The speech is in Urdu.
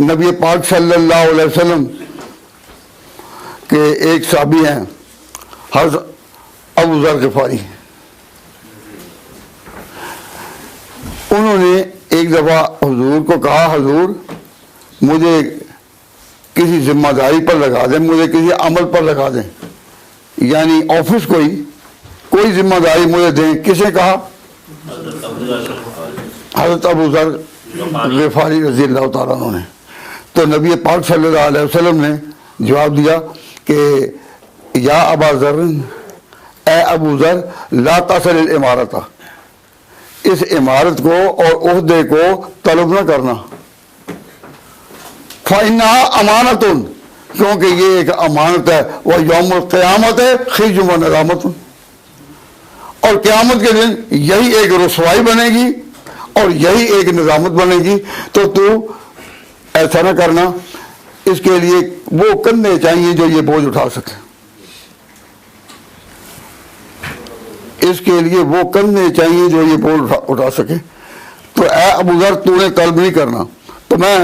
نبی پاک صلی اللہ علیہ وسلم کے ایک صحابی ہیں حضرت ابو ذر غفاری. انہوں نے ایک دفعہ حضور کو کہا حضور مجھے کسی ذمہ داری پر لگا دیں, مجھے کسی عمل پر لگا دیں, یعنی آفس کوئی ذمہ داری مجھے دیں. کس نے کہا؟ حضرت ابو ذر غفاری رضی اللہ تعالیٰ عنہ نے. تو نبی پاک صلی اللہ علیہ وسلم نے جواب دیا کہ یا ابا ذر, اے ابو ذر, لا تصل الامارت, اس عمارت کو اور عہدے کو طلب نہ کرنا. فإنها امانت, کیونکہ یہ ایک امانت ہے. وہ یوم القیامت ہے خزی و ندامت, اور قیامت کے دن یہی ایک رسوائی بنے گی اور یہی ایک ندامت بنے گی. تو ایسا نہ کرنا. اس کے لیے وہ کندھے چاہیے جو یہ بوجھ اٹھا سکے, اس کے لیے وہ کندھے چاہیے جو یہ بوجھ اٹھا سکے. تو اے ابو ذر تو نے طلب نہیں کرنا. تو میں